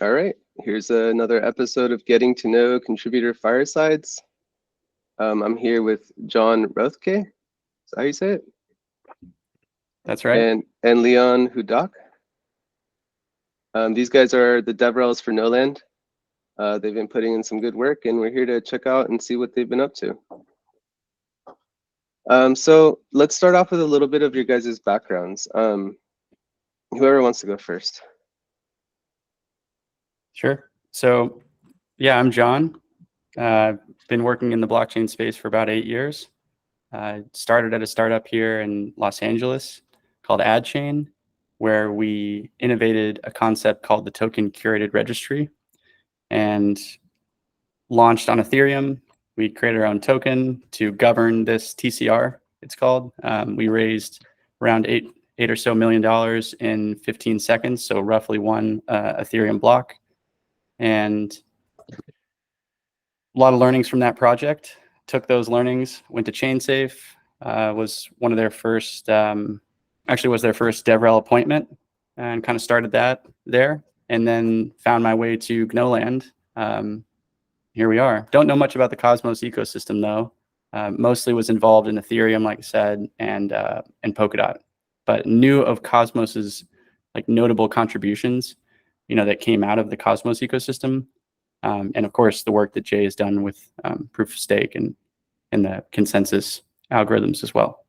All right, here's another episode of Getting to Know Contributor Firesides. I'm here with John Roethke. Is that how you say it? That's right. And Leon Hudak. These guys are the DevRels for Noland. They've been putting in some good work, and we're here to check out and see what they've been up to. So let's start off with a little bit of your guys' backgrounds. Whoever wants to go first. Sure. So, yeah, I'm John. Been working in the blockchain space for about 8 years. Started at a startup here in Los Angeles called AdChain, where we innovated a concept called the token curated registry and launched on Ethereum. We created our own token to govern this TCR, it's called. We raised around eight or so $1 million in 15 seconds, so roughly one Ethereum block. And a lot of learnings from that project. Took those learnings, went to ChainSafe, was one of their first, actually was their first DevRel appointment, and kind of started that there. And then found my way to Gno.land. Here we are. Don't know much about the Cosmos ecosystem though. Mostly was involved in Ethereum, like I said, and Polkadot. But knew of Cosmos's like notable contributions, that came out of the Cosmos ecosystem. And of course, the work that Jay has done with proof of stake and the consensus algorithms as well.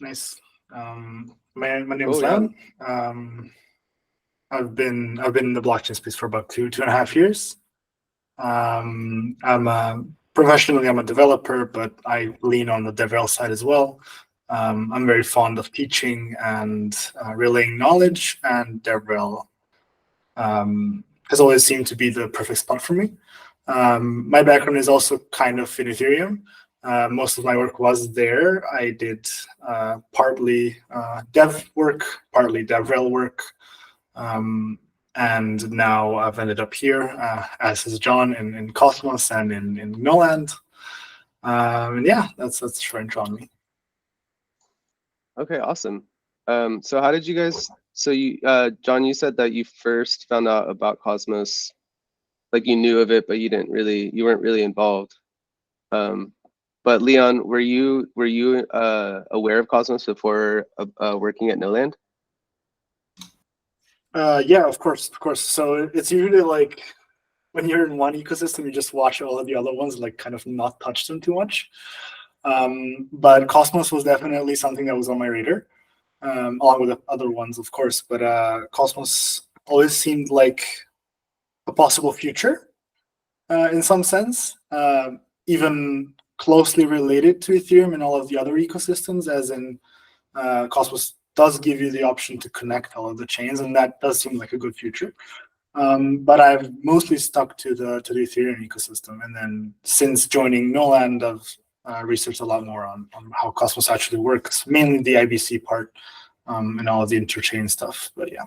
Nice. My name is Leon. I've been in the blockchain space for about two and a half years. Professionally, I'm a developer, but I lean on the DevRel side as well. I'm very fond of teaching and relaying knowledge, and DevRel has always seemed to be the perfect spot for me. My background is also kind of in Ethereum. Most of my work was there. I did partly dev work, partly DevRel work, and now I've ended up here, as is John, in Cosmos and in Noland. And yeah, that's short intro on me. Okay, awesome. So how did you guys? So you, John, you said that you first found out about Cosmos, like you knew of it, but you weren't really involved. But Leon, were you aware of Cosmos before working at Noland? Yeah, of course. So it's usually like when you're in one ecosystem, you just watch all of the other ones, like kind of not touch them too much. But Cosmos was definitely something that was on my radar, along with the other ones, of course. But Cosmos always seemed like a possible future in some sense, even closely related to Ethereum and all of the other ecosystems, as in Cosmos does give you the option to connect all of the chains, and that does seem like a good future. But I've mostly stuck to the Ethereum ecosystem, and then since joining Noland, I've researched a lot more on how Cosmos actually works, mainly the IBC part and all of the interchain stuff. But yeah.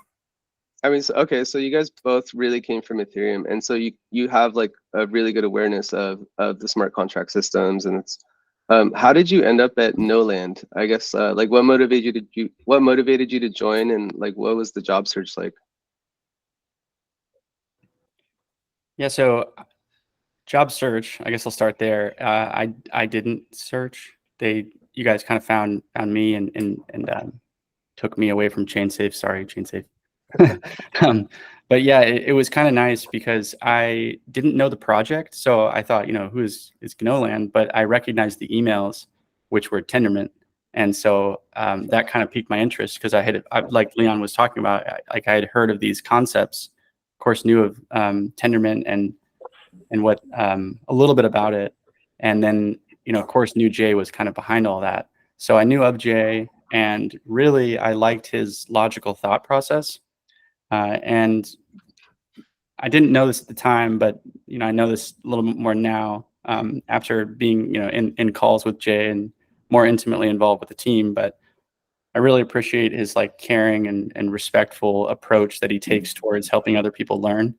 I mean, so you guys both really came from Ethereum, and so you have like a really good awareness of the smart contract systems, and it's. How did you end up at Noland? I guess like what motivated you to join, and like what was the job search like? Yeah, so job search, I guess I'll start there. I didn't search. You guys kind of found me and took me away from ChainSafe. Sorry, ChainSafe. But yeah, it was kind of nice because I didn't know the project, so I thought, who is Gno.land? But I recognized the emails, which were Tendermint, and so that kind of piqued my interest because I like Leon was talking about, I had heard of these concepts, of course, knew of Tendermint and what a little bit about it, and then of course knew Jay was kind of behind all that, so I knew of Jay, and really I liked his logical thought process. And I didn't know this at the time, but I know this a little bit more now after being in calls with Jay and more intimately involved with the team. But I really appreciate his like caring and respectful approach that he takes towards helping other people learn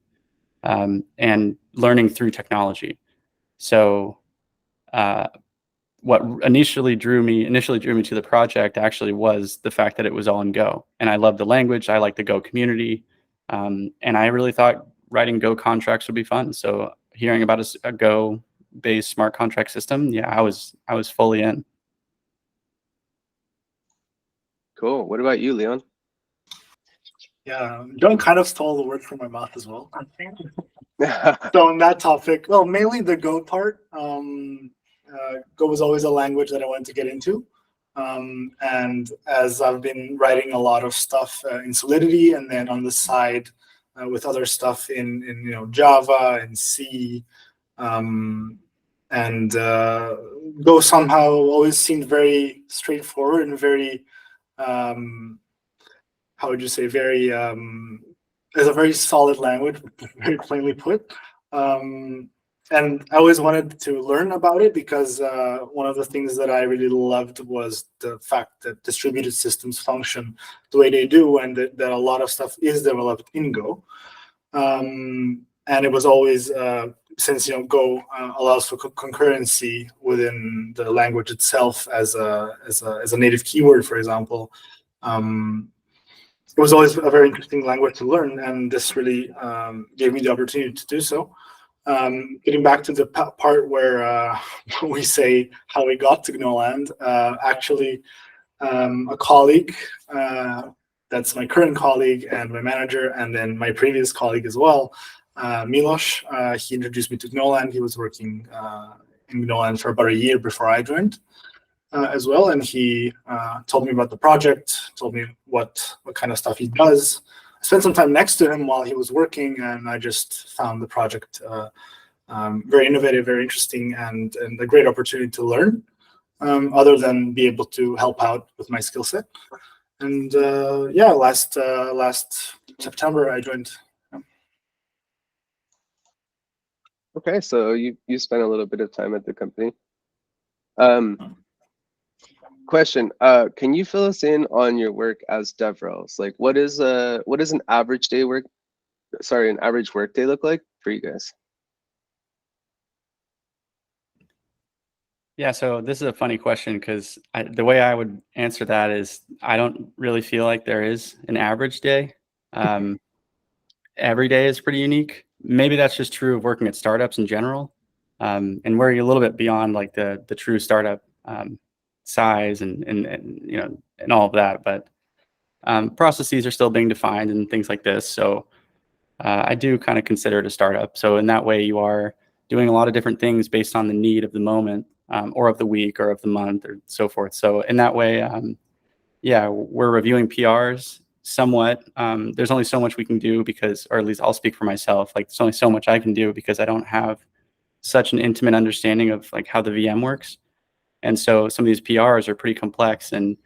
and learning through technology. So what initially drew me to the project actually was the fact that it was all in Go, and I love the language. I like the Go community, and I really thought writing Go contracts would be fun. So hearing about a Go-based smart contract system, yeah, I was fully in. Cool. What about you, Leon? Yeah, John kind of stole the word from my mouth as well. So on that topic, well, mainly the Go part. Go was always a language that I wanted to get into. And as I've been writing a lot of stuff in Solidity, and then on the side with other stuff in Java and C, and Go somehow always seemed very straightforward and very how would you say, very is a very solid language, very plainly put. And I always wanted to learn about it because one of the things that I really loved was the fact that distributed systems function the way they do, and that a lot of stuff is developed in Go. And it was always, since Go allows for concurrency within the language itself as a native keyword, for example. It was always a very interesting language to learn, and this really gave me the opportunity to do so. Getting back to the part where we say how we got to Gno.land, actually a colleague, that's my current colleague and my manager, and then my previous colleague as well, Milos, he introduced me to Noland. He was working in Gno.land for about a year before I joined. As well, and he told me about the project, told me what kind of stuff he does. I spent some time next to him while he was working, and I just found the project very innovative, very interesting, and a great opportunity to learn, other than be able to help out with my skill set. And yeah, last September I joined. Okay, so you spent a little bit of time at the company. Question, can you fill us in on your work as DevRels? Like, what is an average work day look like for you guys? Yeah, so this is a funny question because the way I would answer that is I don't really feel like there is an average day. Every day is pretty unique. Maybe that's just true of working at startups in general, and we're a little bit beyond like the true startup size and all of that, but processes are still being defined and things like this. So I do kind of consider it a startup. So in that way, you are doing a lot of different things based on the need of the moment, or of the week or of the month or so forth. So in that way, yeah, we're reviewing PRs somewhat. There's only so much we can do because, or at least I'll speak for myself, like there's only so much I can do because I don't have such an intimate understanding of like how the VM works. And so some of these PRs are pretty complex. And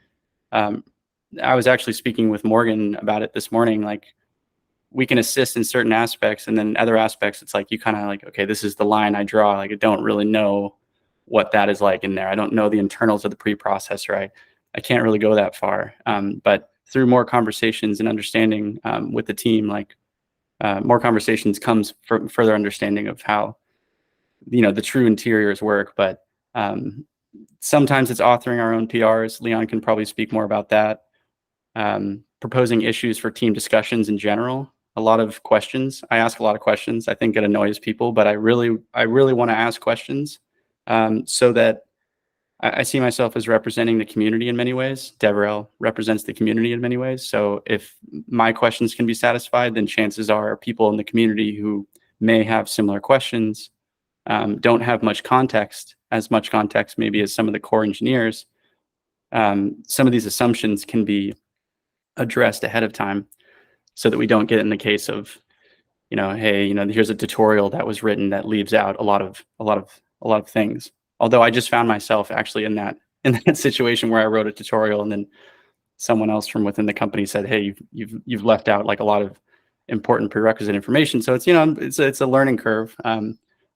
I was actually speaking with Morgan about it this morning. Like, we can assist in certain aspects, and then other aspects, it's like you kind of like, okay, this is the line I draw. Like, I don't really know what that is like in there. I don't know the internals of the preprocessor. I can't really go that far. But through more conversations and understanding with the team, like more conversations comes from further understanding of how the true interiors work. But sometimes it's authoring our own PRs. Leon can probably speak more about that. Proposing issues for team discussions in general. A lot of questions. I ask a lot of questions. I think it annoys people, but I really want to ask questions so that I see myself as representing the community in many ways. DevRel represents the community in many ways. So if my questions can be satisfied, then chances are people in the community who may have similar questions don't have as much context maybe as some of the core engineers. Some of these assumptions can be addressed ahead of time so that we don't get in the case of, hey, here's a tutorial that was written that leaves out a lot of things. Although I just found myself actually in that situation where I wrote a tutorial and then someone else from within the company said, hey, you've left out like a lot of important prerequisite information. So it's it's a learning curve.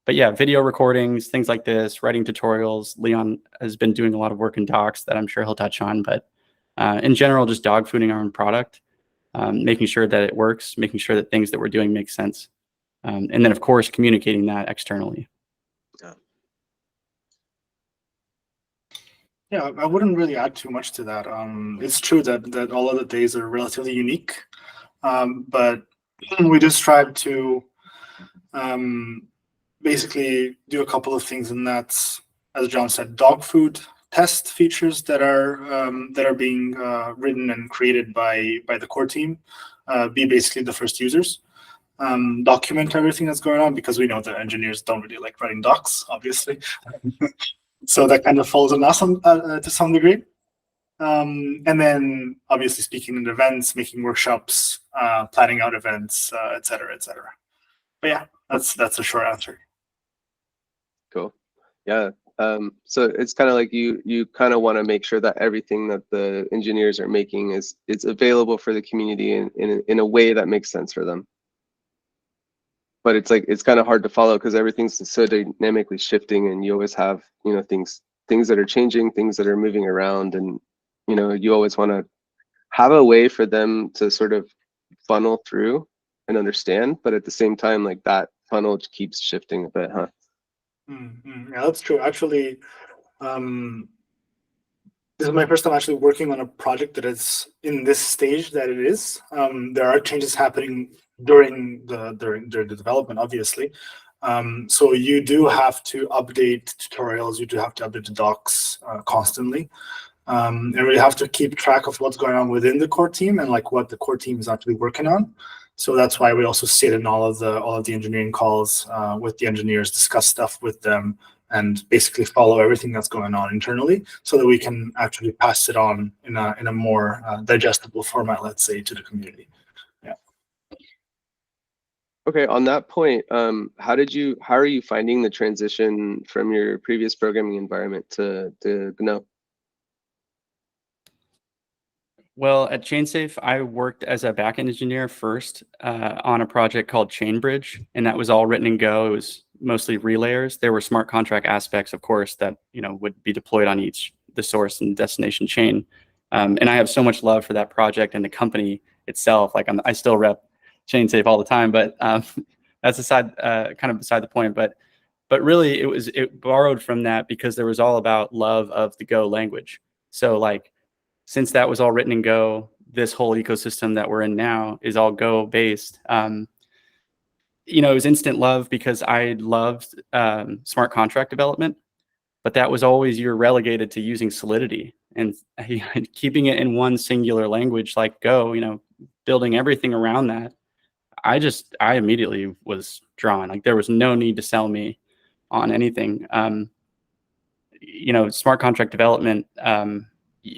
But yeah, video recordings, things like this, writing tutorials. Leon has been doing a lot of work in docs that I'm sure he'll touch on. But in general, just dogfooding our own product, making sure that it works, making sure that things that we're doing make sense. And then, of course, communicating that externally. Yeah, I wouldn't really add too much to that. It's true that all of the days are relatively unique, but we do strive to basically do a couple of things, and that's, as John said, dog food test features that are being written and created by the core team. Be basically the first users. Document everything that's going on, because we know that engineers don't really like writing docs, obviously. So that kind of falls on us to some degree. And then obviously speaking in events, making workshops, planning out events, et cetera, et cetera. But yeah, that's a short answer. Cool. Yeah. So it's kind of like you kind of want to make sure that everything that the engineers are making is available for the community in a way that makes sense for them. But it's like it's kind of hard to follow because everything's so dynamically shifting, and you always have, you know, things that are changing, things that are moving around, and you know, you always want to have a way for them to sort of funnel through and understand, but at the same time, like that funnel keeps shifting a bit, huh? Yeah, that's true. Actually, this is my first time actually working on a project that is in this stage that it is. There are changes happening during the development, obviously. So you do have to update tutorials, you do have to update the docs constantly. And really have to keep track of what's going on within the core team and like what the core team is actually working on. So that's why we also sit in all of the engineering calls with the engineers, discuss stuff with them, and basically follow everything that's going on internally, so that we can actually pass it on in a more digestible format, let's say, to the community. Yeah. Okay, on that point, how are you finding the transition from your previous programming environment to GNO? Well, at ChainSafe, I worked as a backend engineer first on a project called ChainBridge, and that was all written in Go. It was mostly relayers. There were smart contract aspects, of course, that would be deployed on the source and destination chain. And I have so much love for that project and the company itself. Like I still rep ChainSafe all the time, but that's kind of beside the point. But really, it borrowed from that because there was all about love of the Go language. So like, since that was all written in Go, this whole ecosystem that we're in now is all Go based. It was instant love because I loved smart contract development, but that was always, you're relegated to using Solidity and keeping it in one singular language like Go, building everything around that. I immediately was drawn. Like there was no need to sell me on anything. Smart contract development,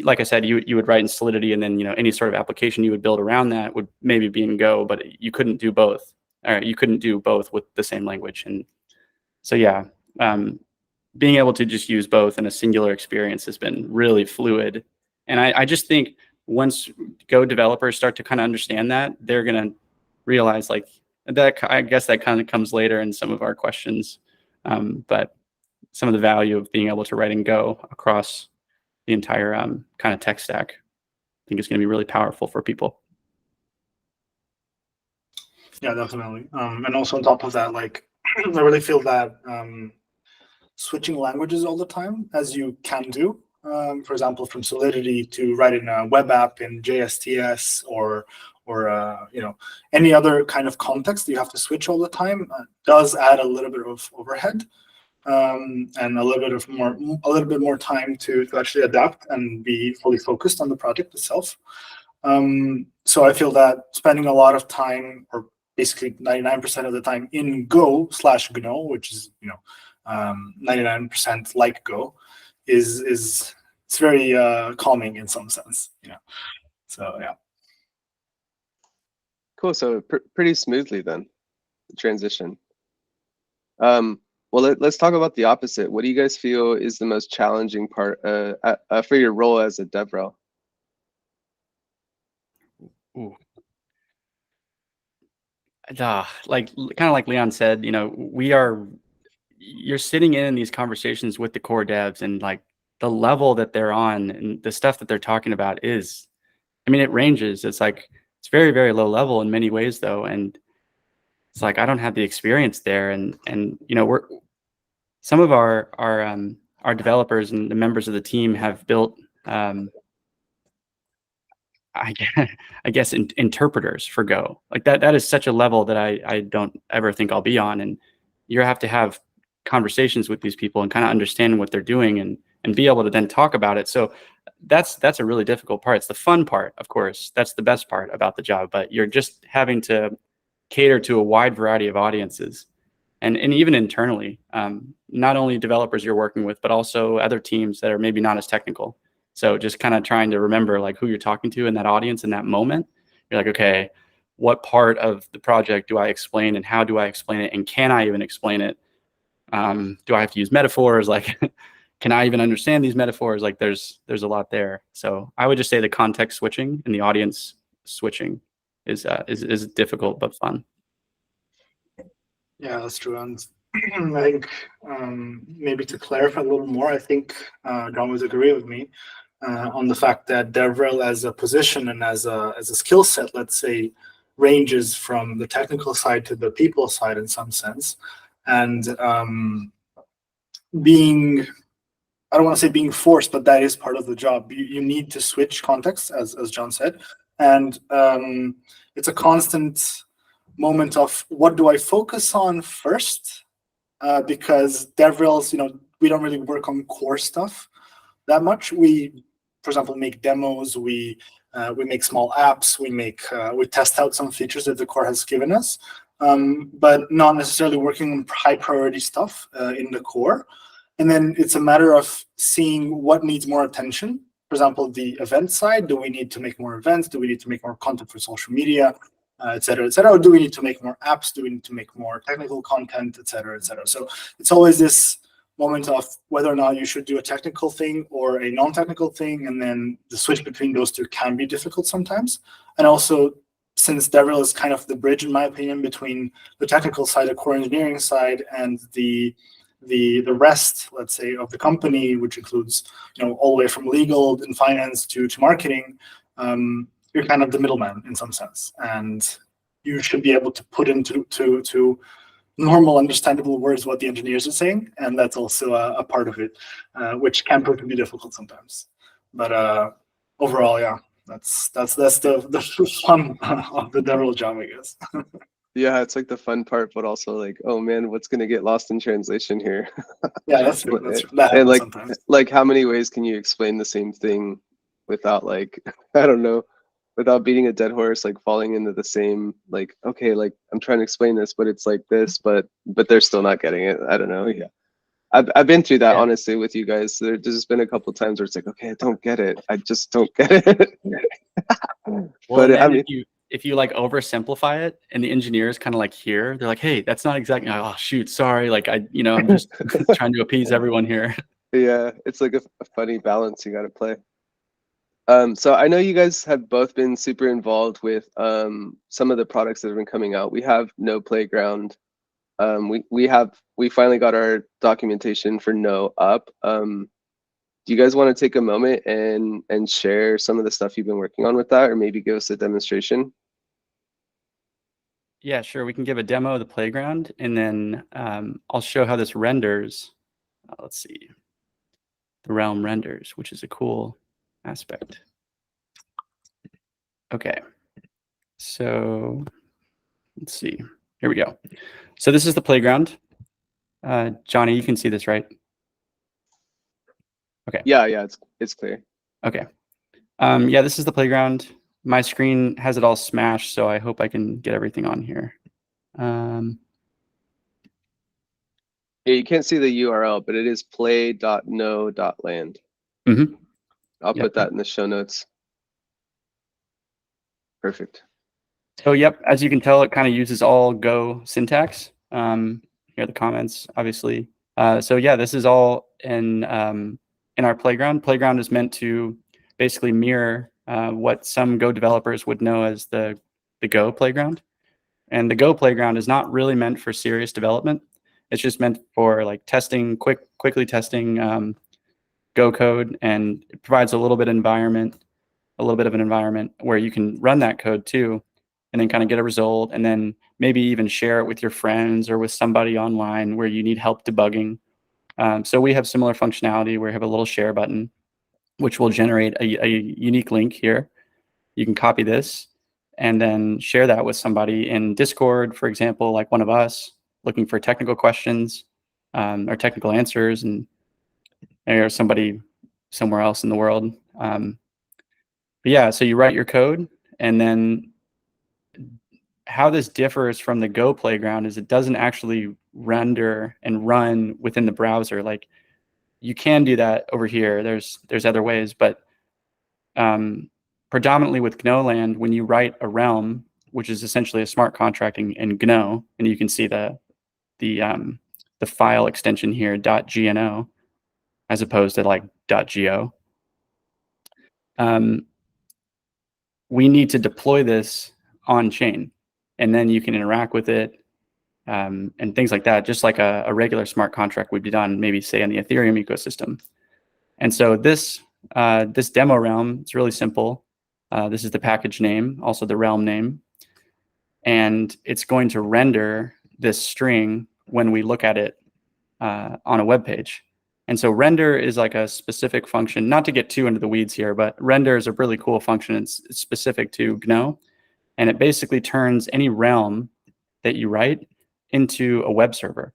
like I said, you would write in Solidity, and then any sort of application you would build around that would maybe be in Go, but you couldn't do both, or you couldn't do both with the same language. And so yeah, being able to just use both in a singular experience has been really fluid. And I just think once Go developers start to kind of understand that, they're gonna realize like that. I guess that kind of comes later in some of our questions, but some of the value of being able to write in Go across the entire kind of tech stack, I think is going to be really powerful for people. Yeah, definitely. And also on top of that, like I really feel that switching languages all the time, as you can do, for example, from Solidity to writing a web app in JSTS or any other kind of context you have to switch all the time, does add a little bit of overhead. And a little bit more time to actually adapt and be fully focused on the project itself. So I feel that spending a lot of time, or basically 99% of the time in Go/GNO, which is 99% like Go, is it's very calming in some sense. So yeah. Cool. So pretty smoothly then, the transition. Well, let's talk about the opposite. What do you guys feel is the most challenging part for your role as a DevRel? Ooh. Like kind of like Leon said, you're sitting in these conversations with the core devs, and like the level that they're on and the stuff that they're talking about is, it ranges. It's like, it's very, very low level in many ways though. And it's like, I don't have the experience there. And we're, some of our our developers and the members of the team have built, I guess interpreters for Go. Like that is such a level that I don't ever think I'll be on. And you have to have conversations with these people and kind of understand what they're doing and be able to then talk about it. So that's a really difficult part. It's the fun part, of course. That's the best part about the job, but you're just having to cater to a wide variety of audiences. And even internally, not only developers you're working with, but also other teams that are maybe not as technical. So just kind of trying to remember like who you're talking to in that audience in that moment. You're like, okay, what part of the project do I explain and how do I explain it? And can I even explain it? Do I have to use metaphors? Like, can I even understand these metaphors? Like there's a lot there. So I would just say the context switching and the audience switching is difficult, but fun. Yeah, that's true. And I think maybe to clarify a little more, I think John would agree with me on the fact that DevRel as a position and as a skill set, let's say, ranges from the technical side to the people side in some sense. And being, I don't want to say being forced, but that is part of the job. You need to switch context, as John said. And it's a constant moment of what do I focus on first? Because DevRels, we don't really work on core stuff that much. We, for example, make demos. We make small apps. We test out some features that the core has given us, but not necessarily working on high priority stuff in the core. And then it's a matter of seeing what needs more attention. For example, the event side. Do we need to make more events? Do we need to make more content for social media? Et cetera, et cetera. Or do we need to make more apps? Do we need to make more technical content, et cetera, et cetera? So it's always this moment of whether or not you should do a technical thing or a non-technical thing, and then the switch between those two can be difficult sometimes. And also, since DevRel is kind of the bridge, in my opinion, between the technical side, the core engineering side, and the rest, let's say, of the company, which includes all the way from legal and finance to marketing. You're kind of the middleman in some sense, and you should be able to put into to normal, understandable words what the engineers are saying, and that's also a part of it, which can prove to be difficult sometimes. But overall, yeah, that's the fun of the DevRel job, I guess. Yeah, it's like the fun part, but also like, oh man, what's gonna get lost in translation here? Yeah, that's true. That and like, sometimes. like how many ways can you explain the same thing without like, I don't know, without beating a dead horse, like falling into the same, like, okay, like I'm trying to explain this, but it's like this, but they're still not getting it. I don't know. Yeah. I've been through that, Yeah. honestly, with you guys. There's just been a couple times where it's like, okay, I don't get it. I just don't get it. Well, but I mean, if you like oversimplify it and the engineers kind of like hear, they're like, hey, that's not exactly, oh shoot, sorry. Like I'm just trying to appease everyone here. Yeah, it's like a funny balance you got to play. So I know you guys have both been super involved with some of the products that have been coming out. We have No Playground. We finally got our documentation for No up. Do you guys want to take a moment and share some of the stuff you've been working on with that, or maybe give us a demonstration? Yeah, sure. We can give a demo of the playground, and then I'll show how this renders. Let's see. The realm renders, which is a cool aspect. Okay. So let's see. Here we go. So this is the playground. Johnny, you can see this, right? Okay. Yeah, it's clear. Okay. Yeah, this is the playground. My screen has it all smashed, so I hope I can get everything on here. Yeah, you can't see the URL, but it is play.no.land. Mm-hmm. I'll put that in the show notes. Perfect. So yep, as you can tell, it kind of uses all Go syntax. Here are the comments, obviously. So yeah, this is all in our playground. Playground is meant to basically mirror what some Go developers would know as the Go playground. And the Go playground is not really meant for serious development. It's just meant for like testing, quickly testing Go code, and it provides a little bit of an environment where you can run that code too, and then kind of get a result, and then maybe even share it with your friends or with somebody online where you need help debugging. So we have similar functionality. We have a little share button, which will generate a unique link here. You can copy this and then share that with somebody in Discord, for example, like one of us looking for technical questions or technical answers, and or somebody somewhere else in the world. But yeah, so you write your code, and then how this differs from the Go playground is it doesn't actually render and run within the browser. Like, you can do that over here. There's other ways, but predominantly with Gno.land, when you write a realm, which is essentially a smart contract in Gno, and you can see the file extension here, .gno, as opposed to like .go. We need to deploy this on chain, and then you can interact with it and things like that, just like a regular smart contract would be done, maybe say in the Ethereum ecosystem. And so this demo realm, it's really simple. This is the package name, also the realm name. And it's going to render this string when we look at it on a web page. And so render is like a specific function, not to get too into the weeds here, but render is a really cool function. It's specific to Gno. And it basically turns any realm that you write into a web server.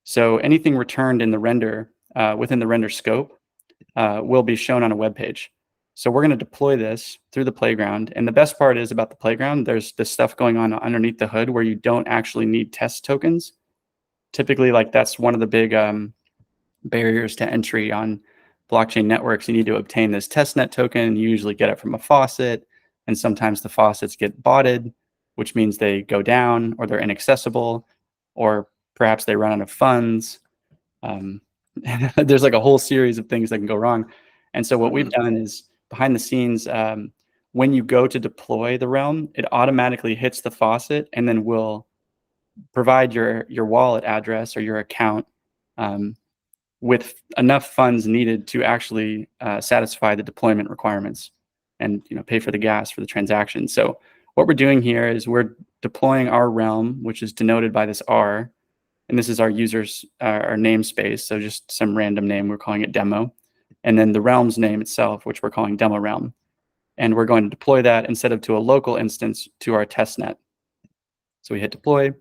So anything returned in the render, within the render scope, will be shown on a web page. So we're going to deploy this through the playground. And the best part is about the playground, there's this stuff going on underneath the hood where you don't actually need test tokens. Typically, like, that's one of the big barriers to entry on blockchain networks. You need to obtain this testnet token. You usually get it from a faucet, and sometimes the faucets get botted, which means they go down or they're inaccessible, or perhaps they run out of funds. There's like a whole series of things that can go wrong. And so what we've done is, behind the scenes, when you go to deploy the realm, it automatically hits the faucet and then will provide your wallet address or your account with enough funds needed to actually satisfy the deployment requirements and pay for the gas for the transaction. So what we're doing here is we're deploying our realm, which is denoted by this R, and this is our user's our namespace. So just some random name, we're calling it demo. And then the realm's name itself, which we're calling demo realm. And we're going to deploy that instead of to a local instance to our testnet. So we hit deploy,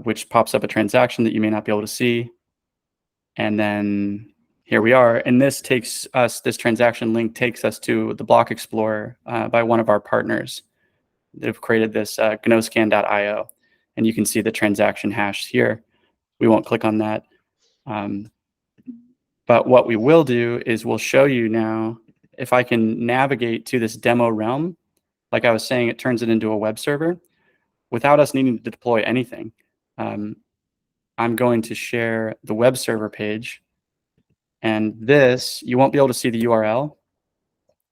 which pops up a transaction that you may not be able to see. And then here we are. And this takes us, this transaction link takes us to the Block Explorer by one of our partners that have created this gnoscan.io. And you can see the transaction hash here. We won't click on that. But what we will do is we'll show you now, if I can navigate to this demo realm, like I was saying, it turns it into a web server without us needing to deploy anything. I'm going to share the web server page, and this, you won't be able to see the URL,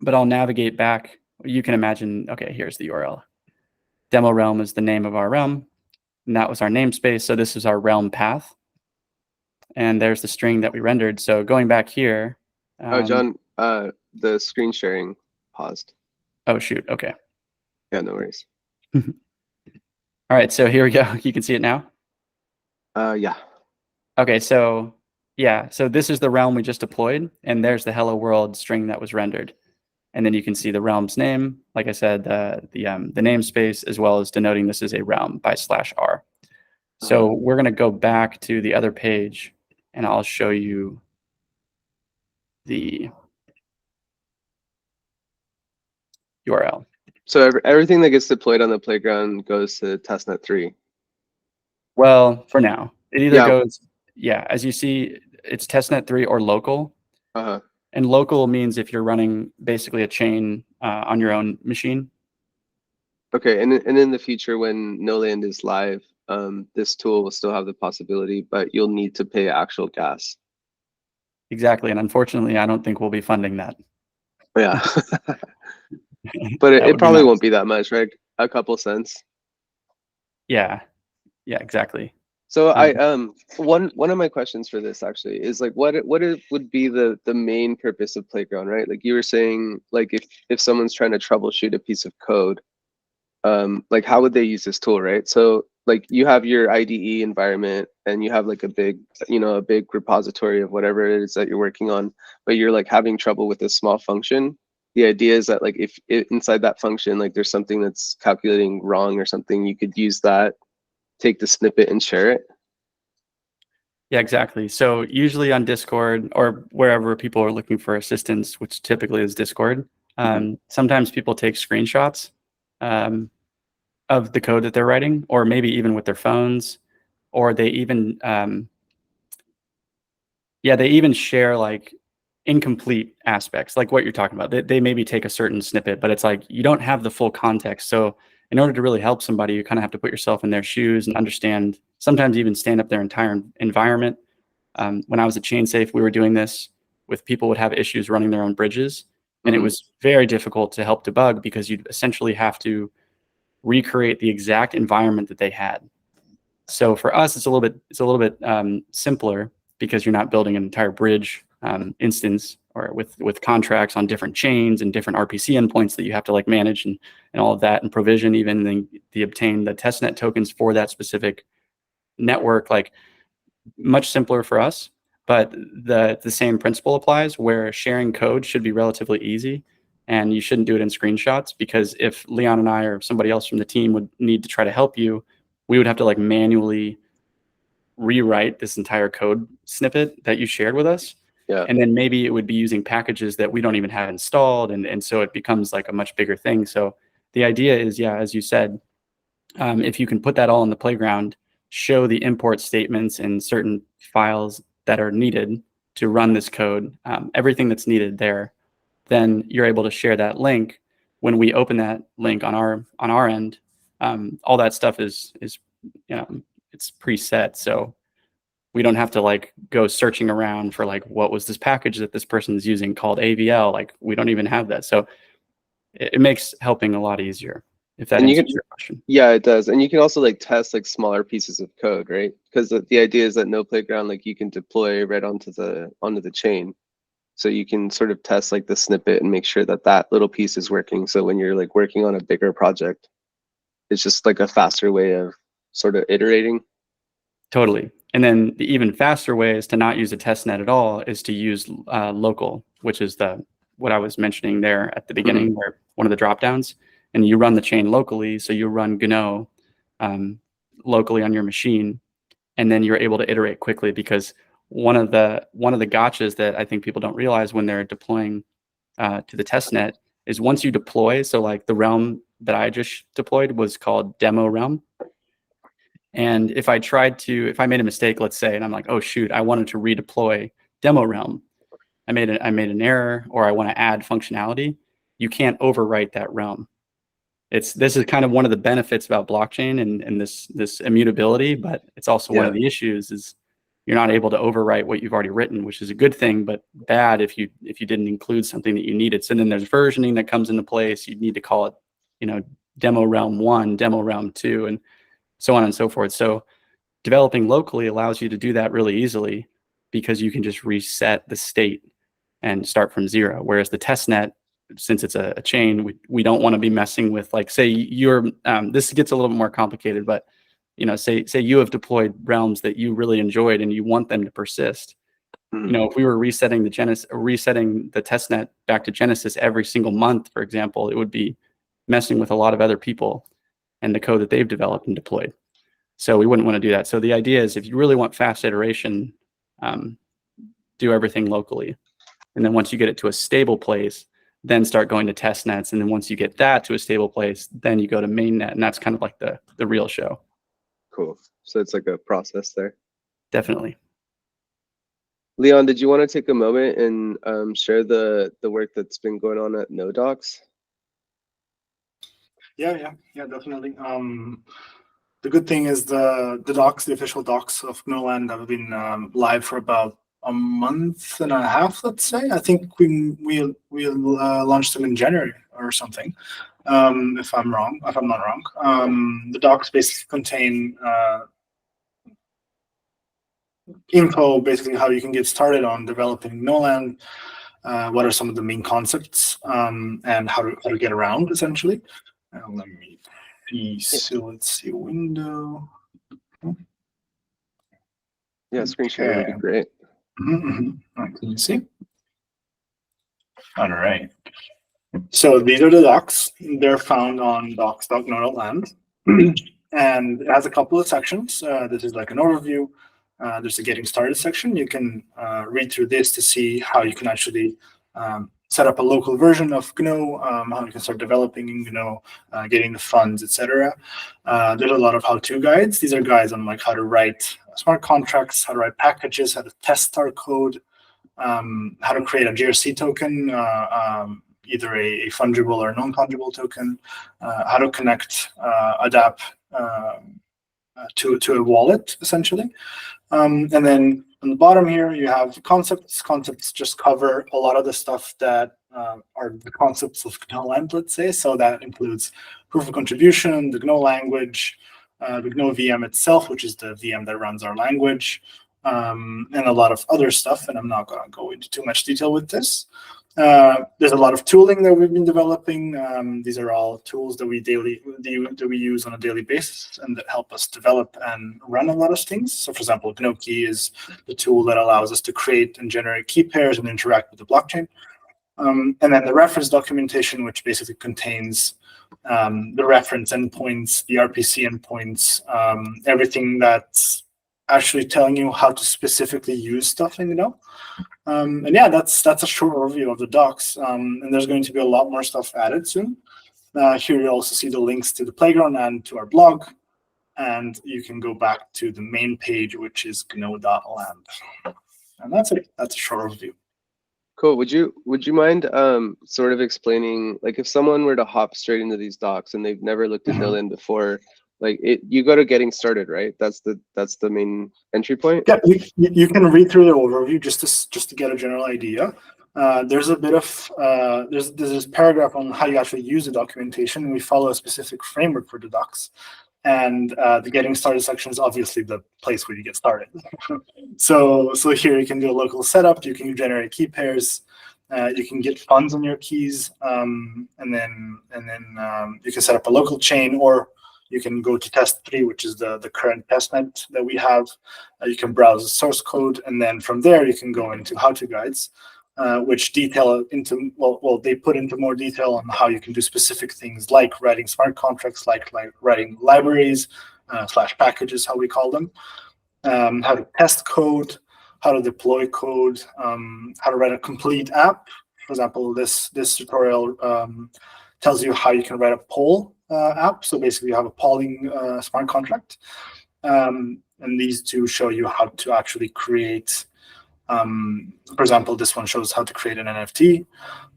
but I'll navigate back. You can imagine, okay, here's the URL. Demo realm is the name of our realm, and that was our namespace. So this is our realm path. And there's the string that we rendered. So going back here. Oh, John, the screen sharing paused. Oh, shoot. Okay. Yeah, no worries. All right. So here we go. You can see it now. Yeah. Okay. So yeah. So this is the realm we just deployed. And there's the hello world string that was rendered. And then you can see the realm's name. Like I said, the namespace, as well as denoting this is a realm by /r. So we're going to go back to the other page, and I'll show you the URL. So everything that gets deployed on the playground goes to testnet 3. Well, for now, it either goes, as you see, it's testnet 3 or local. And local means if you're running basically a chain on your own machine. Okay, and in the future when Noland is live, this tool will still have the possibility, but you'll need to pay actual gas. Exactly, and unfortunately, I don't think we'll be funding that. Yeah, but it probably won't be that much, right? A couple cents. Yeah, exactly. So one of my questions for this actually is like, what would be the main purpose of Playground, right? Like you were saying, like if someone's trying to troubleshoot a piece of code, like how would they use this tool, right? So like you have your IDE environment and you have like a big, a big repository of whatever it is that you're working on, but you're like having trouble with a small function. The idea is that like if inside that function, like there's something that's calculating wrong or something, you could use that, take the snippet and share it. Yeah, exactly. So usually on Discord or wherever people are looking for assistance, which typically is Discord, sometimes people take screenshots of the code that they're writing, or maybe even with their phones, or they even they even share like incomplete aspects, like what you're talking about. They maybe take a certain snippet, but it's like you don't have the full context. So in order to really help somebody, you kind of have to put yourself in their shoes and understand, sometimes even stand up their entire environment. When I was at ChainSafe, we were doing this with people would have issues running their own bridges. And it was very difficult to help debug because you'd essentially have to recreate the exact environment that they had. So for us, it's a little bit simpler because you're not building an entire bridge instance or with contracts on different chains and different RPC endpoints that you have to like manage and all of that and provision even the obtain the testnet tokens for that specific network. Like much simpler for us, but the same principle applies where sharing code should be relatively easy. And you shouldn't do it in screenshots, because if Leon and I or somebody else from the team would need to try to help you, we would have to like manually rewrite this entire code snippet that you shared with us. Yeah. And then maybe it would be using packages that we don't even have installed. And so it becomes like a much bigger thing. So the idea is, yeah, as you said, if you can put that all in the playground, show the import statements and certain files that are needed to run this code, everything that's needed there, then you're able to share that link. When we open that link on our end, all that stuff is it's preset, so we don't have to like go searching around for like what was this package that this person's using called AVL. Like we don't even have that, so it makes helping a lot easier. If that answers your question. Yeah, it does. And you can also like test like smaller pieces of code, right? Because the idea is that no playground, like you can deploy right onto the chain. So you can sort of test like the snippet and make sure that that little piece is working. So when you're like working on a bigger project, it's just like a faster way of sort of iterating. Totally. And then the even faster way is to not use a testnet at all, is to use local, which is what I was mentioning there at the beginning, where one of the drop downs, and you run the chain locally. So you run Gno locally on your machine, and then you're able to iterate quickly, because one of the gotchas that I think people don't realize when they're deploying to the testnet is once you deploy, so like the realm that I just deployed was called demo realm. And if I made a mistake, let's say, and I'm like, oh shoot, I wanted to redeploy demo realm, I made an error, or I want to add functionality, you can't overwrite that realm. This is kind of one of the benefits about blockchain and this immutability, but it's also one of the issues is you're not able to overwrite what you've already written, which is a good thing, but bad if you didn't include something that you needed. So then there's versioning that comes into place. You need to call it, demo realm 1, demo realm 2, and so on and so forth. So developing locally allows you to do that really easily, because you can just reset the state and start from zero. Whereas the testnet, since it's a chain, we don't want to be messing with, like, say you're this gets a little bit more complicated, but say you have deployed realms that you really enjoyed and you want them to persist. If we were resetting the testnet back to Genesis every single month, for example, it would be messing with a lot of other people and the code that they've developed and deployed. So we wouldn't want to do that. So the idea is, if you really want fast iteration, do everything locally. And then once you get it to a stable place, then start going to test nets. And then once you get that to a stable place, then you go to mainnet. And that's kind of like the real show. Cool. So it's like a process there. Definitely. Leon, did you want to take a moment and share the work that's been going on at NoDocs? Yeah, definitely. The good thing is the docs, the official docs of Noland, have been live for about a month and a half, let's say. I think we launched them in January or something, if I'm not wrong. The docs basically contain info, basically how you can get started on developing Noland, what are some of the main concepts, and how to get around, essentially. Let me see. So let's see, window. Yeah, screen sharing would be great. Can you see? All right. So these are the docs. They're found on docs.Gno.land. And it has a couple of sections. This is like an overview. There's a getting started section. You can read through this to see how you can actually set up a local version of Gno, how you can start developing in Gno, getting the funds, etc. There's a lot of how-to guides. These are guides on like how to write smart contracts, how to write packages, how to test our code, how to create a GRC token, either a fungible or non-fungible token, how to connect a dApp to a wallet, essentially. And then on the bottom here, you have concepts. Concepts just cover a lot of the stuff that are the concepts of Gno.land, let's say. So that includes proof of contribution, the Gno language, the Gno VM itself, which is the VM that runs our language, and a lot of other stuff. And I'm not going to go into too much detail with this. There's a lot of tooling that we've been developing. These are all tools that we use on a daily basis and that help us develop and run a lot of things. So, for example, Gnokey is the tool that allows us to create and generate key pairs and interact with the blockchain. And then the reference documentation, which basically contains the reference endpoints, the RPC endpoints, everything that's actually telling you how to specifically use stuff in Gno. And yeah, that's a short overview of the docs. And there's going to be a lot more stuff added soon. Here you also see the links to the playground and to our blog. And you can go back to the main page, which is Gno.land. And that's it. That's a short overview. Cool. Would you mind sort of explaining, like, if someone were to hop straight into these docs and they've never looked at Noland before, like you go to getting started, right? That's the main entry point. Yeah, you can read through the overview just to get a general idea. There's a bit of there's this paragraph on how you actually use the documentation. We follow a specific framework for the docs, and the getting started section is obviously the place where you get started. So here you can do a local setup. You can generate key pairs. You can get funds on your keys, and then you can set up a local chain, or you can go to test3, which is the current testnet that we have. You can browse the source code, and then from there you can go into how-to guides, which detail into, well, they put into more detail on how you can do specific things like writing smart contracts, like writing libraries, / packages, how we call them, how to test code, how to deploy code, how to write a complete app. For example, this tutorial tells you how you can write a poll app. So basically you have a polling smart contract. And these two show you how to actually create, for example, this one shows how to create an NFT.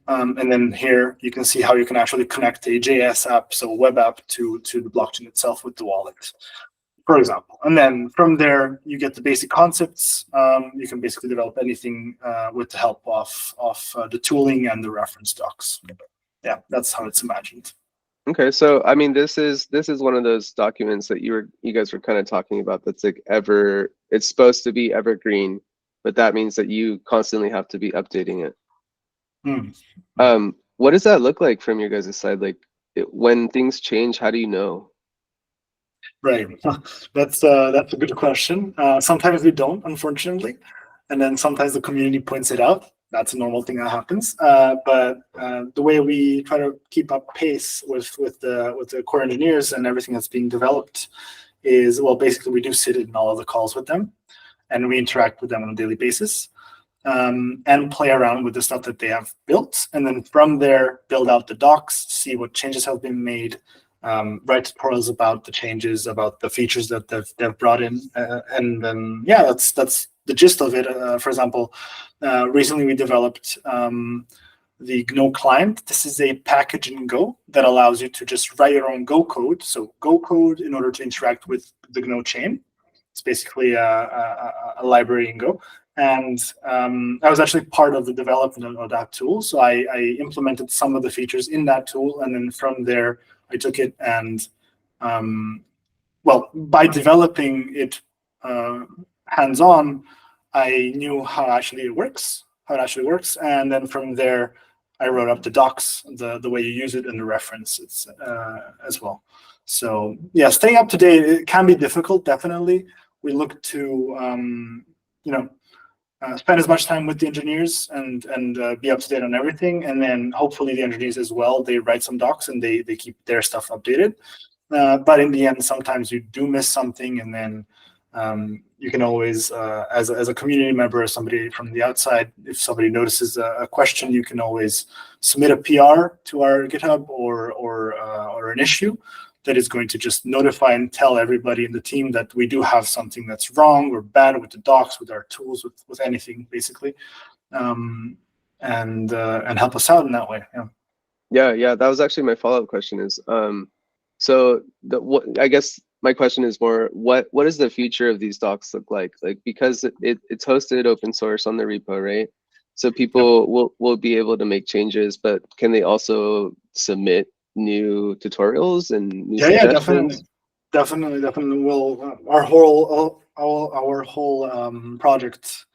And then here you can see how you can actually connect a JS app, so a web app, to the blockchain itself with the wallet, for example. And then from there, you get the basic concepts. You can basically develop anything with the help of the tooling and the reference docs. Yeah, that's how it's imagined. Okay, so I mean, this is one of those documents that you guys were kind of talking about. That's like it's supposed to be evergreen, but that means that you constantly have to be updating it. What does that look like from your guys' side? Like when things change, how do you know? Right, that's a good question. Sometimes we don't, unfortunately, and then sometimes the community points it out. That's a normal thing that happens. But the way we try to keep up pace with the core engineers and everything that's being developed is, well, basically we do sit in all of the calls with them, and we interact with them on a daily basis, and play around with the stuff that they have built, and then from there build out the docs, see what changes have been made, write tutorials about the changes, about the features that they've brought in, and then yeah, that's the gist of it. For example, recently we developed the Gno client. This is a package in Go that allows you to just write your own Go code. So Go code in order to interact with the Gno chain. It's basically a library in Go. And I was actually part of the development of that tool. So I implemented some of the features in that tool. And then from there, I took it and, well, by developing it hands-on, I knew how it actually works. And then from there, I wrote up the docs, the way you use it, and the references as well. So yeah, staying up to date, it can be difficult. Definitely, we look to spend as much time with the engineers and be up to date on everything, and then hopefully the engineers as well, they write some docs and they keep their stuff updated. But in the end, sometimes you do miss something, and then you can always, as a community member or somebody from the outside, if somebody notices a question, you can always submit a PR to our GitHub or an issue that is going to just notify and tell everybody in the team that we do have something that's wrong or bad with the docs, with our tools, with anything basically, and help us out in that way. Yeah. That was actually my follow-up question. Is so I guess my question is more, what does the future of these docs look like? Like, because it's hosted open source on the repo, right? So people will be able to make changes, but can they also submit new tutorials and new suggestions? Definitely. Well, our whole project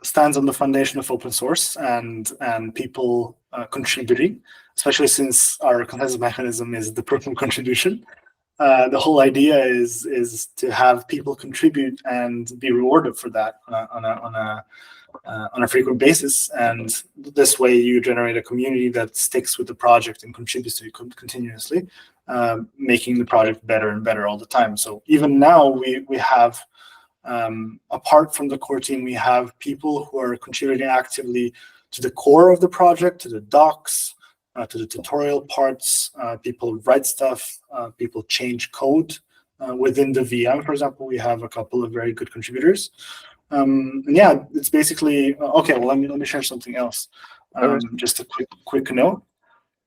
stands on the foundation of open source and people contributing, especially since our consensus mechanism is the personal contribution. The whole idea is to have people contribute and be rewarded for that on a frequent basis, and this way you generate a community that sticks with the project and contributes to it continuously, making the project better and better all the time. So even now we have, apart from the core team, we have people who are contributing actively to the core of the project, to the docs, to the tutorial parts. People write stuff, people change code within the VM. For example, we have a couple of very good contributors. And yeah, it's basically okay. Well, let me share something else. Just a quick note.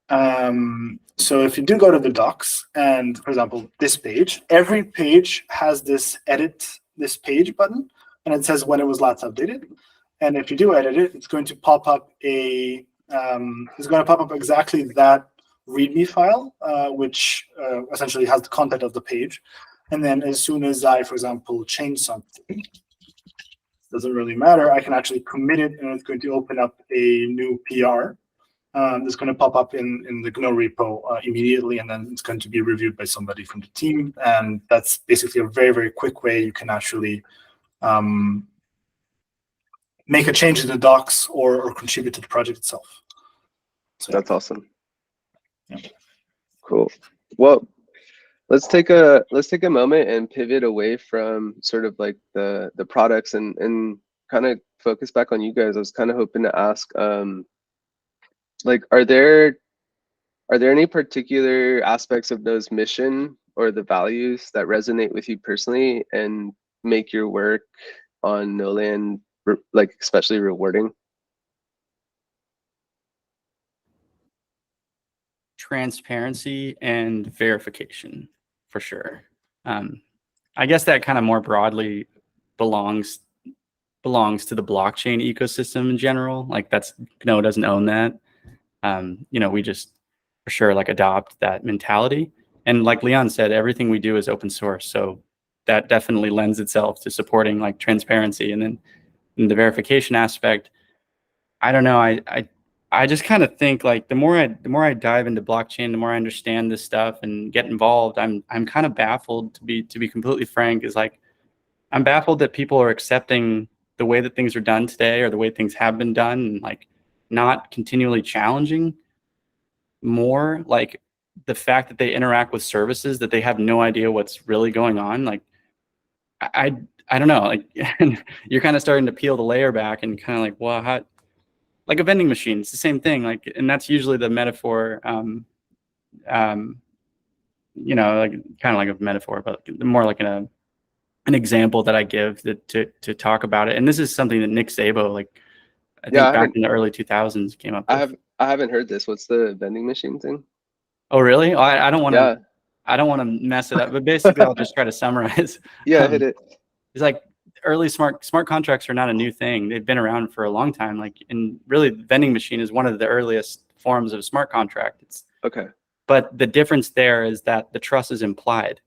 So if you do go to the docs, and for example, this page, every page has this edit this page button, and it says when it was last updated. And if you do edit it, it's going to pop up exactly that README file, which essentially has the content of the page. And then as soon as I, for example, change something, doesn't really matter, I can actually commit it, and it's going to open up a new PR that's going to pop up in the Gno repo immediately, and then it's going to be reviewed by somebody from the team. And that's basically a very, very quick way you can actually make a change in the docs or contribute to the project itself. So, that's awesome. Yeah. Cool. Well, let's take a moment and pivot away from sort of like the products and kind of focus back on you guys. I was kind of hoping to ask, like, are there any particular aspects of those mission or the values that resonate with you personally and make your work on Noland like especially rewarding? Transparency and verification, for sure. I guess that kind of more broadly belongs to the blockchain ecosystem in general. Like Gno doesn't own that. We just for sure like adopt that mentality. And like Leon said, everything we do is open source, so that definitely lends itself to supporting like transparency. And then in the verification aspect, I don't know. I just kind of think like the more I dive into blockchain, the more I understand this stuff and get involved. I'm kind of baffled, to be completely frank. Is like I'm baffled that people are accepting the way that things are done today or the way things have been done, and like not continually challenging more. Like the fact that they interact with services that they have no idea what's really going on. Like I don't know. Like you're kind of starting to peel the layer back and kind of like, well, how? Like a vending machine, it's the same thing. Like, and that's usually the metaphor. Like kind of like a metaphor, but more like an example that I give to talk about it. And this is something that Nick Szabo, like I think back in the early 2000s, came up with. I haven't heard this. What's the vending machine thing? Oh, really? I don't want to. I don't want to mess it up. But basically, I'll just try to summarize. Yeah, hit it. It's like early smart contracts are not a new thing. They've been around for a long time. Like, and really, the vending machine is one of the earliest forms of a smart contract. It's okay. But the difference there is that the trust is implied,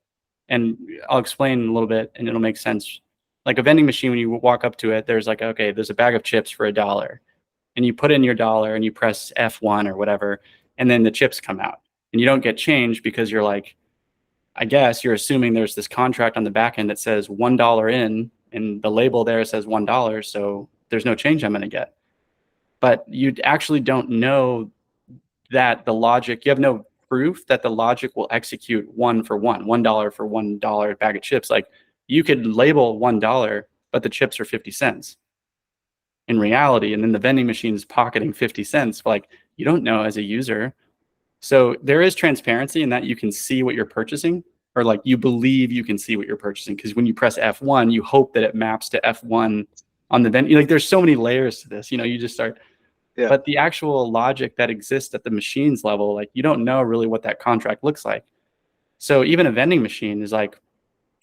and I'll explain a little bit, and it'll make sense. Like a vending machine, when you walk up to it, there's like, okay, there's a bag of chips for $1. and you put in your dollar and you press F1 or whatever, and then the chips come out and you don't get change because you're like, I guess you're assuming there's this contract on the back end that says $1 in, and the label there says $1, so there's no change I'm going to get. But you actually don't know that the logic, you have no proof that the logic will execute $1 for $1 for $1 bag of chips. Like, you could label $1, but the chips are 50 cents in reality, and then the vending machine is pocketing 50 cents. Like, you don't know as a user. So there is transparency in that you can see what you're purchasing, or like you believe you can see what you're purchasing, because when you press F1, you hope that it maps to F1 on the vending. Like, there's so many layers to this, you just start. Yeah. But the actual logic that exists at the machines level, like, you don't know really what that contract looks like. So even a vending machine is like,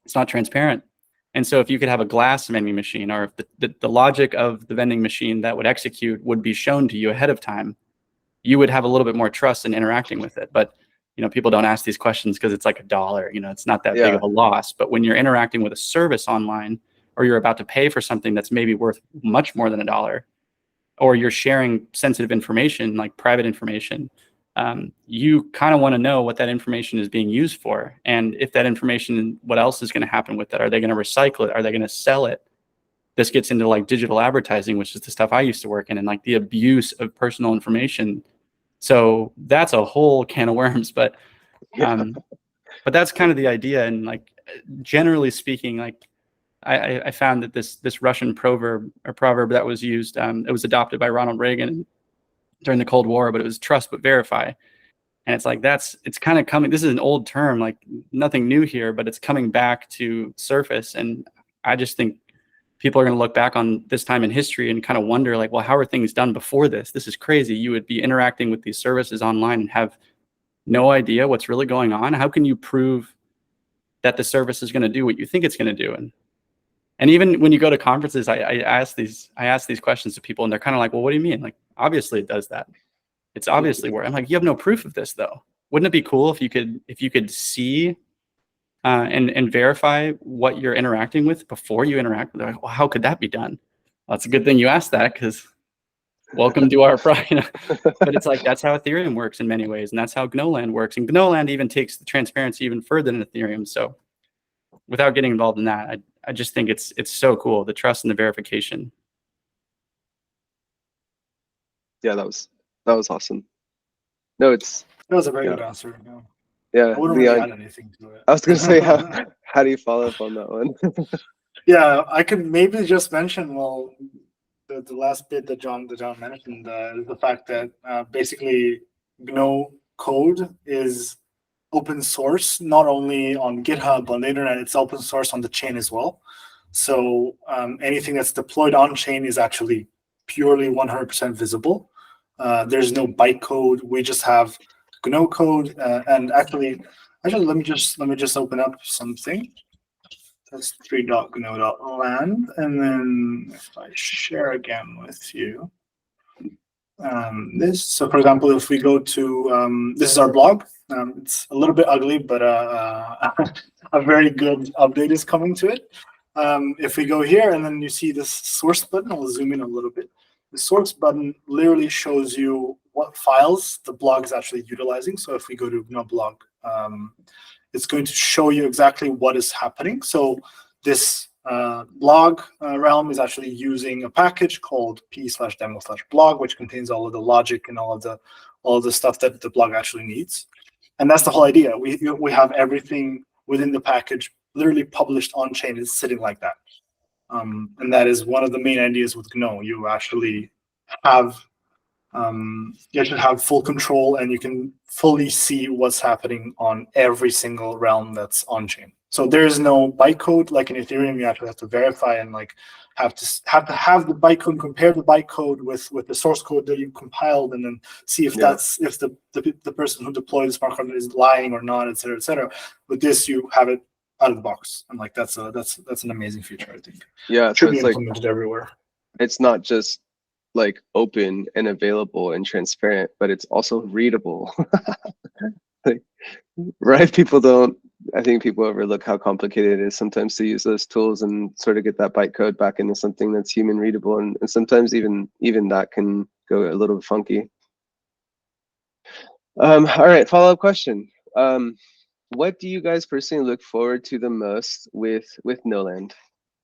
it's not transparent. And so if you could have a glass vending machine, or if the logic of the vending machine that would execute would be shown to you ahead of time, you would have a little bit more trust in interacting with it. But people don't ask these questions because it's like $1, it's not that big of a loss. But when you're interacting with a service online, or you're about to pay for something that's maybe worth much more than $1, or you're sharing sensitive information, like private information, you kind of want to know what that information is being used for. And if that information, what else is going to happen with it? Are they going to recycle it? Are they going to sell it? This gets into like digital advertising, which is the stuff I used to work in, and like the abuse of personal information. So that's a whole can of worms, but that's kind of the idea. And like, generally speaking, like, I found that this Russian proverb that was used, it was adopted by Ronald Reagan during the Cold War, but it was trust but verify. And it's like, it's kind of coming, this is an old term, like nothing new here, but it's coming back to surface. And I just think people are going to look back on this time in history and kind of wonder, like, well, how are things done before this? This is crazy. You would be interacting with these services online and have no idea what's really going on. How can you prove that the service is going to do what you think it's going to do? And even when you go to conferences, I ask these questions to people, and they're kind of like, well, what do you mean? Like, obviously it does that. It's obviously where I'm like, you have no proof of this though. Wouldn't it be cool if you could see and verify what you're interacting with before you interact with it? Like, well, how could that be done? Well, it's a good thing you asked that, because welcome to our But it's like, that's how Ethereum works in many ways, and that's how Gno.land works. And Gno.land even takes the transparency even further than Ethereum. So without getting involved in that, I just think it's so cool, the trust and the verification. Yeah, that was awesome. No, that was a very good answer. Yeah, I wouldn't really add anything to it. I was gonna say, how do you follow up on that one? Yeah, I could maybe just mention, well, the last bit that John mentioned is the fact that basically Gno code is open source, not only on GitHub, on the internet, it's open source on the chain as well. So anything that's deployed on chain is actually purely 100% visible. There's no bytecode. We just have Gno code. And actually, let me just open up something. That's 3.gno.land. And then if I share again with you, so for example, if we go to, this is our blog. It's a little bit ugly, but a very good update is coming to it. If we go here and then you see this source button, I'll zoom in a little bit. The source button literally shows you what files the blog is actually utilizing. So if we go to Gno blog, it's going to show you exactly what is happening. So this blog realm is actually using a package called p/demo/blog, which contains all of the logic and all of the stuff that the blog actually needs. And that's the whole idea. We have everything within the package literally published on chain. It's sitting like that. And that is one of the main ideas with Gno. You actually have full control, and you can fully see what's happening on every single realm that's on chain. So there is no bytecode like in Ethereum. You actually have to verify and like have to the bytecode, compare the bytecode with the source code that you compiled, and then see if if the person who deployed the smart contract is lying or not, et cetera, et cetera. With this, you have it out of the box, and like that's an amazing feature, I think. Yeah, it should so be it's implemented everywhere. It's not just like open and available and transparent, but it's also readable. Like, right? People don't I think people overlook how complicated it is sometimes to use those tools and sort of get that bytecode back into something that's human readable, and sometimes even that can go a little funky. All right, follow-up question. What do you guys personally look forward to the most with Noland?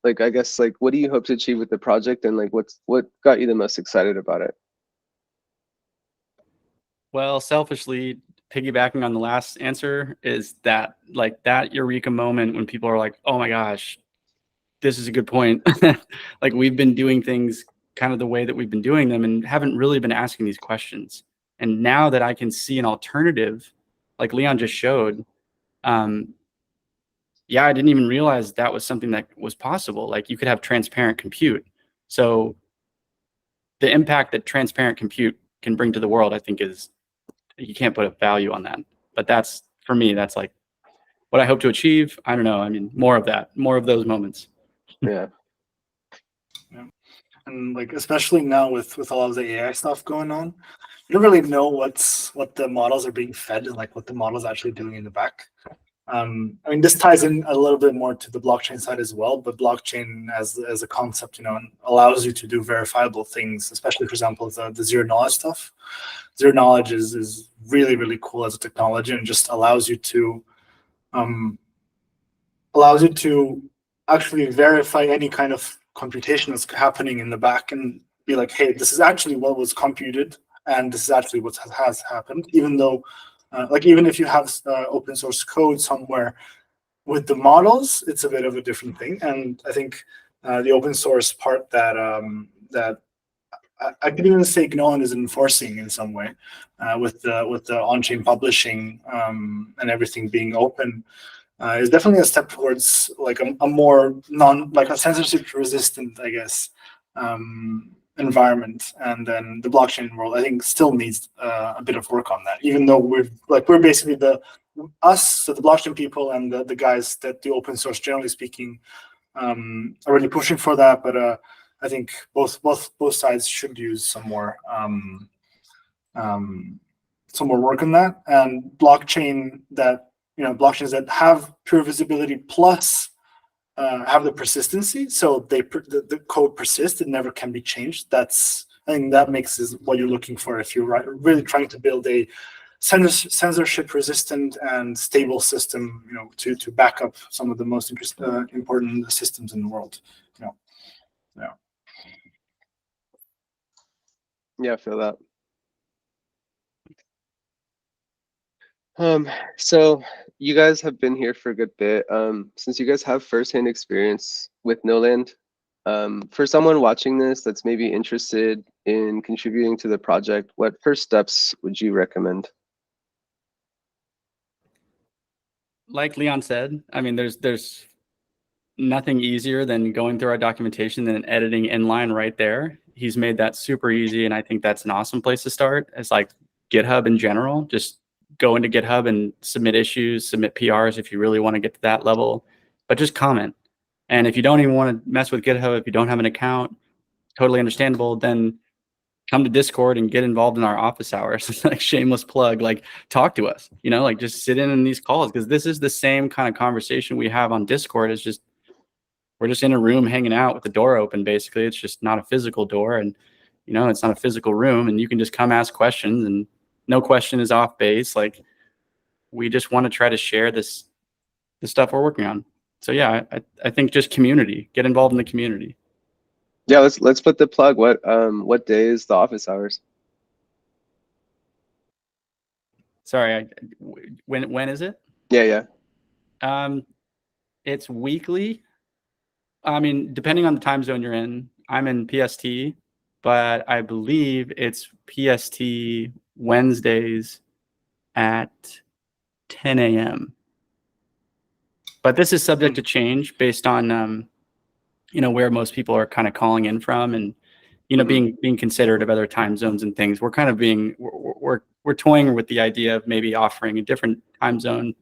Like, I guess, like, what do you hope to achieve with the project, and like, what got you the most excited about it? Well, selfishly, piggybacking on the last answer, is that like that eureka moment when people are like, oh my gosh, this is a good point. Like, we've been doing things kind of the way that we've been doing them and haven't really been asking these questions. And now that I can see an alternative, like Leon just showed, yeah, I didn't even realize that was something that was possible. Like, you could have transparent compute. So the impact that transparent compute can bring to the world, I think, is, you can't put a value on that. But that's, for me, that's like what I hope to achieve. I don't know. I mean, more of that, more of those moments. Yeah. Yeah. And like, especially now with all of the AI stuff going on, you don't really know what the models are being fed and like what the model is actually doing in the back. I mean, this ties in a little bit more to the blockchain side as well, but blockchain as a concept, allows you to do verifiable things, especially, for example, the zero knowledge stuff. Zero knowledge is really, really cool as a technology, and just allows you to actually verify any kind of computation that's happening in the back and be like, hey, this is actually what was computed, and this is actually what has happened, even though even if you have open source code somewhere with the models, it's a bit of a different thing. And I think the open source part that I could even say Gno.land is enforcing in some way, with the on-chain publishing and everything being open, is definitely a step towards like a more a censorship resistant, I guess, environment. And then the blockchain world, I think, still needs a bit of work on that, even though we're basically the blockchain people and the guys that do open source, generally speaking, are really pushing for that. But I think both sides should use some more work on that. And blockchains that have pure visibility plus have the persistency, so the code persists, it never can be changed. I think that makes is what you're looking for if you're really trying to build a censorship resistant and stable system, to back up some of the most important systems in the world. Yeah, I feel that. So you guys have been here for a good bit. Since you guys have firsthand experience with Noland, for someone watching this that's maybe interested in contributing to the project, what first steps would you recommend? Like Leon said, I mean, there's nothing easier than going through our documentation and editing inline right there. He's made that super easy, and I think that's an awesome place to start. It's like GitHub in general. Just go into GitHub and submit issues, submit PRs if you really want to get to that level, but just comment. And if you don't even want to mess with GitHub, if you don't have an account, totally understandable, then come to Discord and get involved in our office hours. Like, shameless plug, like, talk to us, like, just sit in these calls, because this is the same kind of conversation we have on Discord. It's just, we're just in a room hanging out with the door open. Basically, it's just not a physical door, and it's not a physical room, and you can just come ask questions, and no question is off base. Like, we just want to try to share the stuff we're working on. So yeah, I think just community, get involved in the community. Yeah, let's put the plug. What day is the office hours? Sorry, when is it? Yeah. It's weekly. I mean, depending on the time zone you're in. I'm in PST, but I believe it's PST Wednesdays at 10 a.m. But this is subject to change based on where most people are kind of calling in from, and being considerate of other time zones and things. We're kind of we're toying with the idea of maybe offering a different time zone,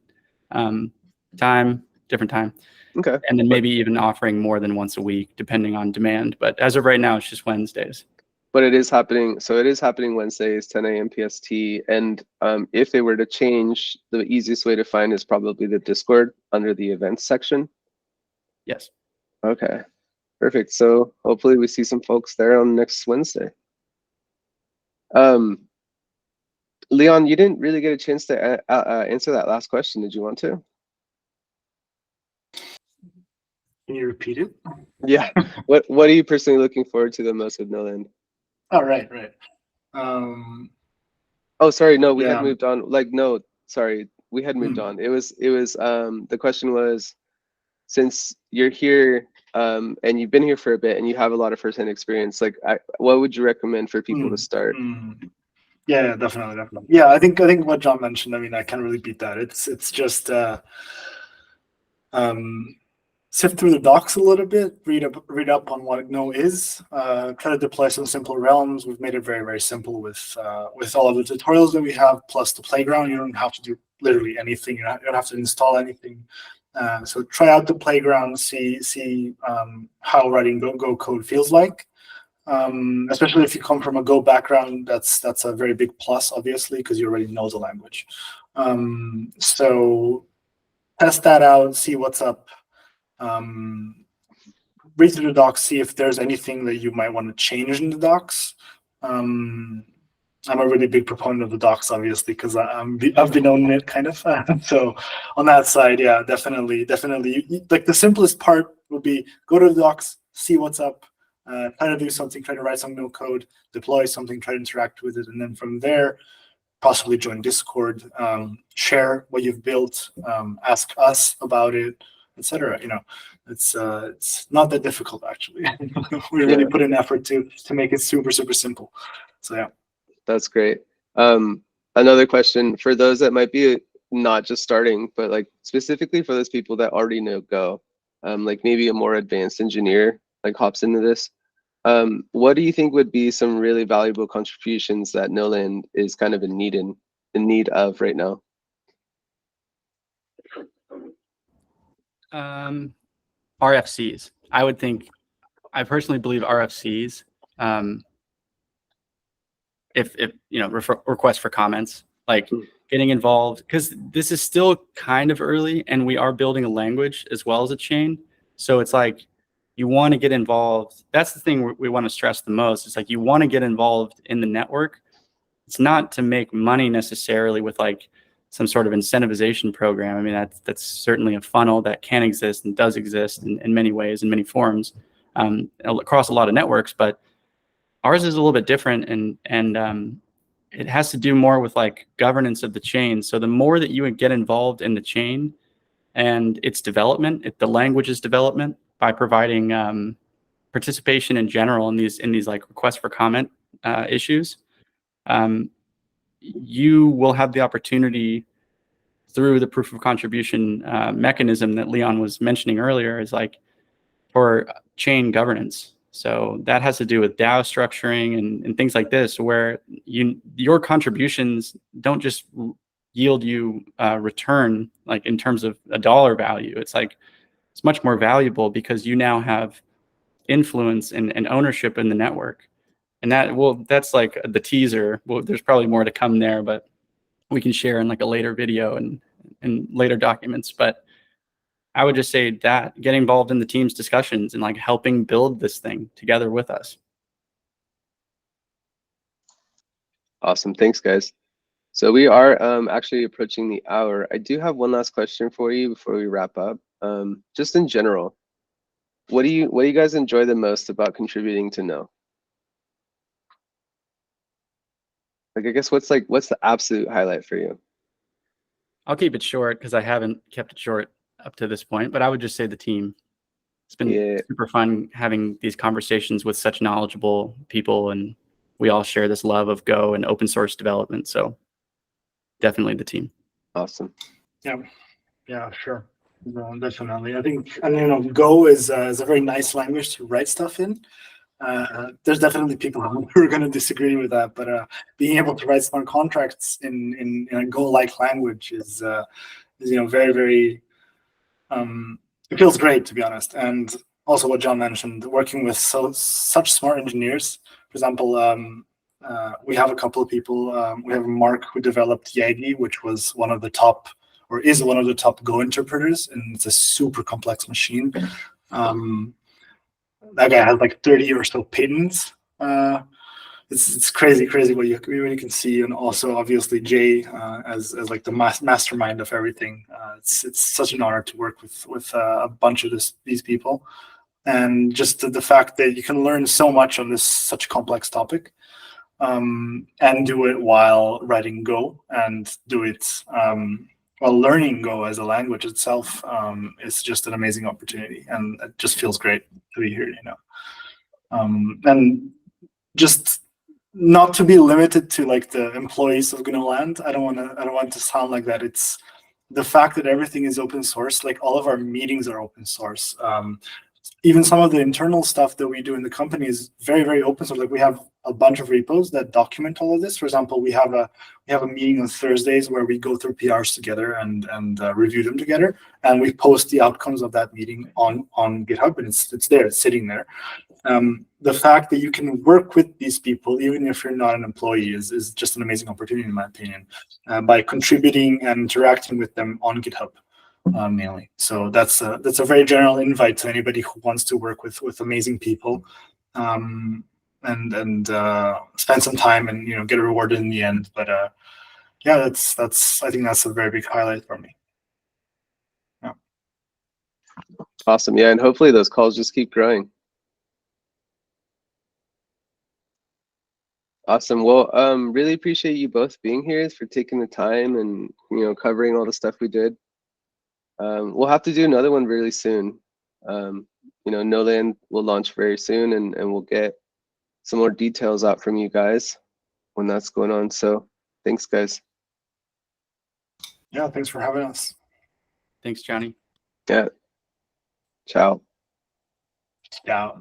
different time. Okay. And then maybe even offering more than once a week, depending on demand. But as of right now, it's just Wednesdays. but it is happening. So it is happening Wednesdays, 10 a.m. PST. And if they were to change, the easiest way to find is probably the Discord under the events section. Yes. Okay, perfect. So hopefully we see some folks there on next Wednesday. Leon, you didn't really get a chance to answer that last question. Did you want to? Can you repeat it? Yeah. What are you personally looking forward to the most with Noland? Oh, right. Oh, sorry. No, we Yeah. had moved on. Like, no, sorry. We had moved on. It was, the question was, since you're here, and you've been here for a bit and you have a lot of firsthand experience, like, what would you recommend for people to start? Yeah, definitely. Yeah, I think what John mentioned, I mean, I can't really beat that. It's just sift through the docs a little bit, read up on what Gno is, try to deploy some simple realms. We've made it very, very simple with all of the tutorials that we have, plus the playground. You don't have to do literally anything. You don't have to install anything. So try out the playground, see how writing Go code feels like. Especially if you come from a Go background, that's a very big plus, obviously, because you already know the language. So test that out, see what's up. Read through the docs, see if there's anything that you might want to change in the docs. I'm a really big proponent of the docs, obviously, because I've been owning it, kind of. So on that side, yeah, definitely. Like the simplest part would be go to the docs, see what's up, try to do something, try to write some Gno code, deploy something, try to interact with it, and then from there, possibly join Discord, share what you've built, ask us about it, etc. You know, it's not that difficult, actually. We really put in effort to make it super simple. So yeah. That's great. Another question for those that might be not just starting, but like specifically for those people that already know Go, like maybe a more advanced engineer like hops into this. What do you think would be some really valuable contributions that Noland is kind of in need of right now? RFCs. I personally believe RFCs. If you know, request for comments, like getting involved, because this is still kind of early and we are building a language as well as a chain. So it's like you want to get involved. That's the thing we want to stress the most. It's like you want to get involved in the network. It's not to make money necessarily with like some sort of incentivization program. I mean, that's certainly a funnel that can exist and does exist in many ways, in many forms, across a lot of networks, but ours is a little bit different, and it has to do more with like governance of the chain. So the more that you get involved in the chain and its development, the language's development, by providing participation in general in these like requests for comment issues, you will have the opportunity through the proof of contribution mechanism that Leon was mentioning earlier, is like for chain governance. So that has to do with DAO structuring and things like this, where your contributions don't just yield you return, like in terms of a dollar value. It's like it's much more valuable because you now have influence and ownership in the network. And that's like the teaser. Well, there's probably more to come there, but we can share in like a later video and later documents. But I would just say that getting involved in the team's discussions and like helping build this thing together with us. Awesome. Thanks, guys. So we are actually approaching the hour. I do have one last question for you before we wrap up. Just in general, what do you guys enjoy the most about contributing to Gno? Like, I guess what's the absolute highlight for you? I'll keep it short because I haven't kept it short up to this point, but I would just say the team. It's been super fun having these conversations with such knowledgeable people, and we all share this love of Go and open source development. So definitely the team. Awesome. Yeah, sure. No, definitely. I think, and you know, Go is a very nice language to write stuff in. There's definitely people who are going to disagree with that, but being able to write smart contracts in a Go-like language is you know, very, very it feels great, to be honest. And also what John mentioned, working with such smart engineers. For example, we have a couple of people. We have Mark, who developed Yagi, which was one of the top, or is one of the top Go interpreters, and it's a super complex machine. That guy has like 30 or so patents. It's crazy what you really can see, and also obviously Jay as like the mastermind of everything. It's such an honor to work with a bunch of these people, and just the fact that you can learn so much on this such complex topic, and do it while writing Go, and do it while learning Go as a language itself. It's just an amazing opportunity, and it just feels great to be here, and just not to be limited to like the employees of Gno.land. I don't want to sound like that. It's the fact that everything is open source. Like all of our meetings are open source. Even some of the internal stuff that we do in the company is very open source. Like we have a bunch of repos that document all of this. For example, we have a meeting on Thursdays where we go through PRs together and review them together, and we post the outcomes of that meeting on GitHub, and it's there, it's sitting there. The fact that you can work with these people, even if you're not an employee, is just an amazing opportunity, in my opinion, by contributing and interacting with them on GitHub, mainly. So that's a very general invite to anybody who wants to work with amazing people, and spend some time and get rewarded in the end. But yeah, that's I think that's a very big highlight for me. Yeah. Awesome. Yeah, and hopefully those calls just keep growing. Awesome. Well, really appreciate you both being here, for taking the time and covering all the stuff we did. We'll have to do another one really soon. Noland will launch very soon, and we'll get some more details out from you guys when that's going on. So thanks, guys. Yeah, thanks for having us. Thanks, Johnny. Yeah. Ciao. Yeah.